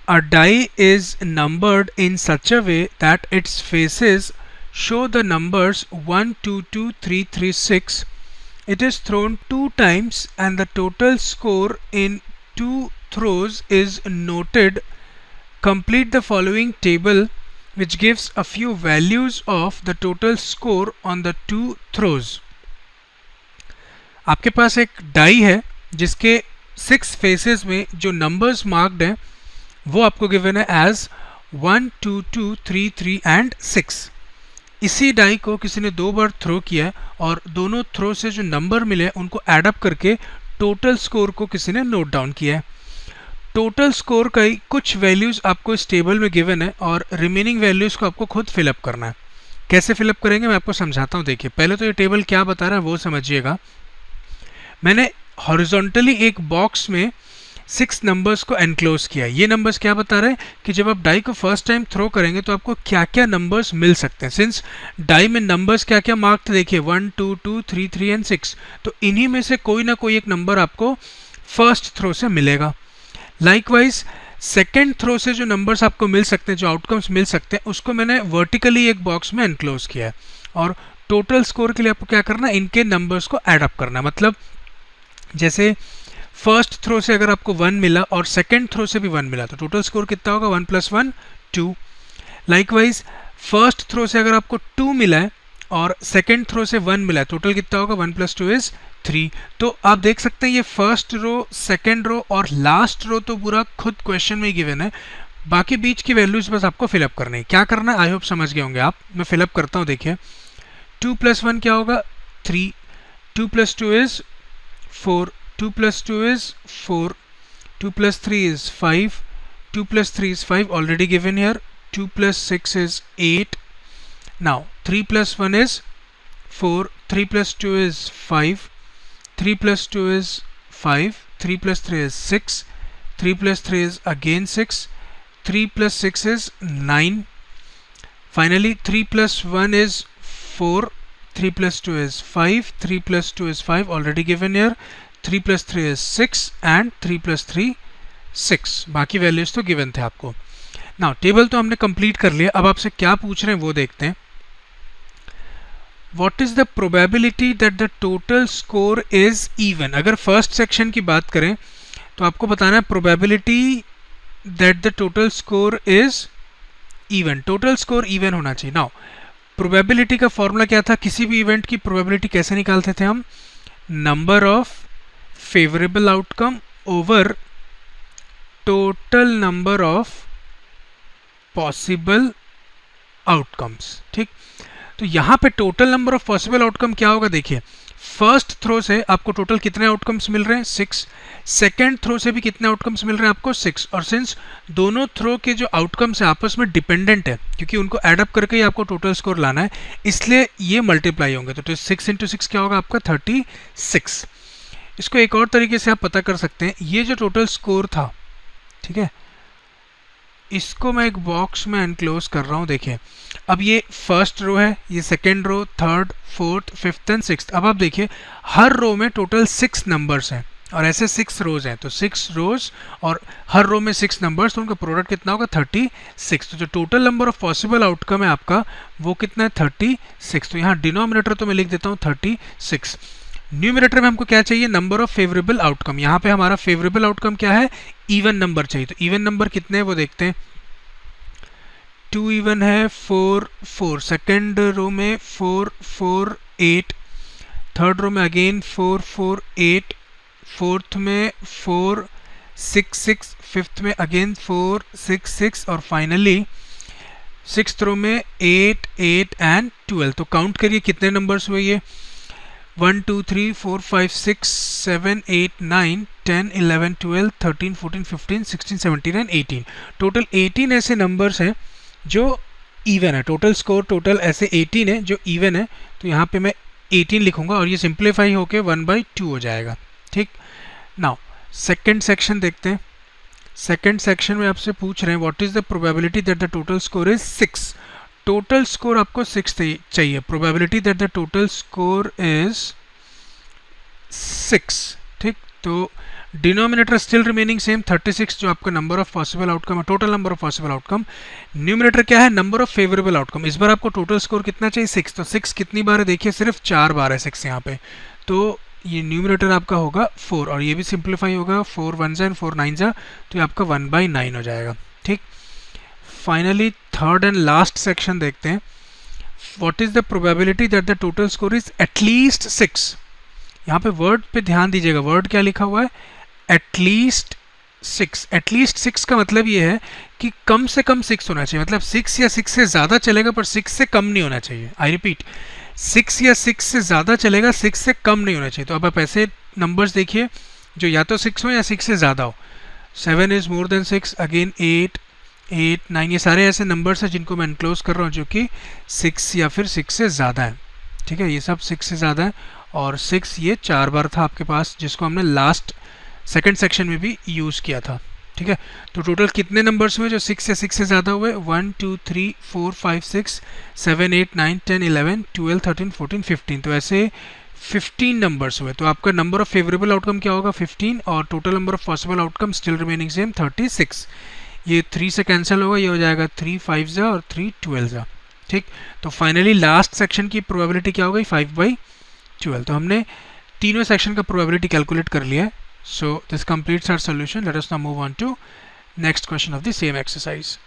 A die is numbered in such a way that its faces show the numbers 1, 2, 2, 3, 3, 6. It is thrown 2 times and the total score in 2 throws is noted. Complete the following table which gives a few values of the total score on the 2 throws. आपके पास एक die है जिसके 6 faces में जो numbers marked हैं वो आपको given है एज 1, 2, 2, 3, 3 एंड 6. इसी डाई को किसी ने 2 बार थ्रो किया है और दोनों थ्रो से जो नंबर मिले उनको एड अप करके टोटल स्कोर को किसी ने नोट डाउन किया है. टोटल स्कोर का ही कुछ वैल्यूज आपको इस टेबल में गिवन है और रिमेनिंग वैल्यूज को आपको खुद फिलअप करना है. कैसे फिलअप करेंगे मैं आपको समझाता हूँ. देखिए पहले तो ये टेबल क्या बता रहा है वो समझिएगा. मैंने हॉरिजॉन्टली एक बॉक्स में 6 नंबर्स को एनक्लोज किया. ये नंबर्स क्या बता रहे हैं कि जब आप डाई को फर्स्ट टाइम थ्रो करेंगे तो आपको क्या क्या नंबर्स मिल सकते हैं. सिंस डाई में नंबर्स क्या क्या मार्क थे देखिए 1, 2, 2, 3, 3 एंड 6, तो इन्हीं में से कोई ना कोई एक नंबर आपको फर्स्ट थ्रो से मिलेगा. लाइकवाइज सेकेंड थ्रो से जो नंबर्स आपको मिल सकते हैं, जो आउटकम्स मिल सकते हैं, उसको मैंने वर्टिकली एक बॉक्स में एनक्लोज किया है. और टोटल स्कोर के लिए आपको क्या करना है, इनके नंबर्स को एड अप करना है. मतलब जैसे फर्स्ट थ्रो से अगर आपको 1 मिला और सेकेंड थ्रो से भी 1 मिला तो टोटल स्कोर कितना होगा 1 + 1 2. लाइकवाइज फर्स्ट थ्रो से अगर आपको 2 मिला है और सेकेंड थ्रो से 1 मिला है, टोटल कितना होगा 1 + 2 = 3. तो आप देख सकते हैं ये फर्स्ट रो, सेकेंड रो और लास्ट रो तो पूरा खुद क्वेश्चन में ही गिवन है. बाकी बीच की वैल्यूज बस आपको फिलअप करनी है. क्या करना है आई होप समझ गए होंगे आप. मैं फिलअप करता हूँ. देखिए 2 + 1 क्या होगा 3, 2 + 2 = 4, 2 + 2 = 4, 2 + 3 = 5, 2 + 3 = 5 already given here, 2 + 6 = 8. Now 3 + 1 = 4, 3 + 2 = 5, 3 + 2 = 5, 3 + 3 = 6, 3 + 3 is again 6, 3 + 6 is 9. Finally 3 + 1 is 4, 3 + 2 is 5, 3 + 2 is 5 already given here, 3 + 3 is 6 and 3 + 3 6. बाकी वैल्यूज तो गिवन थे आपको. नाउ टेबल तो हमने कंप्लीट कर लिया. अब आपसे क्या पूछ रहे हैं वो देखते हैं. What is the probability that the total score is even? अगर फर्स्ट सेक्शन की बात करें तो आपको बताना है probability that the total score is even. Total score even होना चाहिए. नाउ प्रोबेबिलिटी का फॉर्मूला क्या था, किसी भी इवेंट की प्रोबेबिलिटी कैसे निकालते थे हम, number of favourable outcome over total number of possible outcomes. ठीक, तो यहाँ पे total number of possible outcome क्या होगा. देखिए फर्स्ट थ्रो से आपको टोटल कितने आउटकम्स मिल रहे हैं 6, सेकेंड थ्रो से भी कितने आउटकम्स मिल रहे हैं आपको 6. और सिंस दोनों थ्रो के जो आउटकम्स है आपस में डिपेंडेंट है क्योंकि उनको एड अप करके ही आपको टोटल स्कोर लाना है, इसलिए ये मल्टीप्लाई होंगे. तो 6 × 6 क्या होगा आपका 36. इसको एक और तरीके से आप पता कर सकते हैं. ये जो टोटल स्कोर था, ठीक है, इसको मैं एक बॉक्स में एनक्लोज कर रहा हूँ. देखिए अब ये फर्स्ट रो है, ये second row, third, fourth, fifth and sixth. अब आप देखिए हर रो में टोटल 6 नंबर्स हैं और ऐसे 6 रोज हैं. तो 6 रोज और हर रो में 6 नंबर्स, तो उनका प्रोडक्ट कितना होगा 36. तो जो total number of possible outcome है आपका वो कितना है 36. तो यहाँ डिनोमिनेटर तो मैं लिख देता हूँ 36. न्यूमिनेटर में हमको क्या चाहिए, नंबर ऑफ फेवरेबल आउटकम. यहाँ पे हमारा फेवरेबल आउटकम क्या है, इवन नंबर चाहिए. तो इवन नंबर कितने हैं वो देखते हैं. 2 इवन है, 4 4, सेकेंड रो में 4 4 8, थर्ड रो में अगेन 4 4 8, फोर्थ में 4 6 6, फिफ्थ में अगेन 4 6 6 और फाइनली सिक्स्थ रो में 8 8 एंड 12. तो काउंट करिए कितने नंबर्स हुए ये, 1 2 3 4 5 6 7 8 9 10 11 12 13 14 15 16 17 एंड 18. टोटल 18 ऐसे नंबर्स हैं जो इवन है. टोटल स्कोर टोटल ऐसे 18 है जो इवन है. तो यहाँ पे मैं 18 लिखूंगा और ये सिंप्लीफाई होके 1/2 हो जाएगा. ठीक, नाउ सेकंड सेक्शन देखते हैं. सेकंड सेक्शन में आपसे पूछ रहे हैं what is the probability that the total score is 6. Total score आपको 6 चाहिए. Probability that the total score is 6. ठीक, तो डिनोमिनेटर स्टिल रिमेनिंग सेम 36 जो आपका नंबर ऑफ पॉसिबल आउटकम है, total number of possible outcome. Numerator क्या है, number of favourable outcome. इस बार आपको टोटल स्कोर कितना चाहिए, 6। तो 6 कितनी बार है देखिए, सिर्फ 4 बार है 6 यहाँ पे, तो ये न्यूमिनेटर आपका होगा 4 और ये भी सिंप्लीफाई होगा, 4 1 जा 4 9 जा, तो ये आपका 1/9 हो जाएगा। ठीक, finally third and last section देखते हैं। What is the probability that the total score is at least 6। यहाँ पे वर्ड पे ध्यान दीजिएगा, वर्ड क्या लिखा हुआ है, एटलीस्ट 6। एटलीस्ट 6 का मतलब ये है कि कम से कम 6 होना चाहिए, मतलब 6 या 6 से ज़्यादा चलेगा पर 6 से कम नहीं होना चाहिए। आई रिपीट, 6 या 6 से ज़्यादा चलेगा, 6 से कम नहीं होना चाहिए। तो अब आप ऐसे नंबर्स देखिए जो या तो 6 हो या 6 से ज़्यादा हो। 7 इज़ मोर देन 6, अगेन 8 8 9, ये सारे ऐसे नंबर्स हैं जिनको मैं एनक्लोज कर रहा हूँ जो कि 6 या फिर 6 से ज़्यादा है। ठीक है, ये सब 6 से ज़्यादा है और 6 ये 4 बार था आपके पास, जिसको हमने लास्ट सेकंड सेक्शन में भी यूज़ किया था। ठीक है, तो टोटल कितने नंबर्स हुए जो 6 या 6 से ज़्यादा हुए, 1 2 3 4 5 6 7 8 9 10 11 12 13 14 15, तो ऐसे 15 नंबर्स हुए। तो आपका नंबर ऑफ फेवरेबल आउटकम क्या होगा, 15, और total number of possible outcome still remaining same 36। ये 3 से कैंसिल होगा, ये हो जाएगा 3 5 जा और 3 12 जा। ठीक, तो फाइनली लास्ट सेक्शन की प्रोबेबिलिटी क्या हो गई, 5/12। तो हमने तीनों सेक्शन का प्रोबेबिलिटी कैलकुलेट कर लिया है। So this completes our solution. Let us now move on to next question of the same exercise.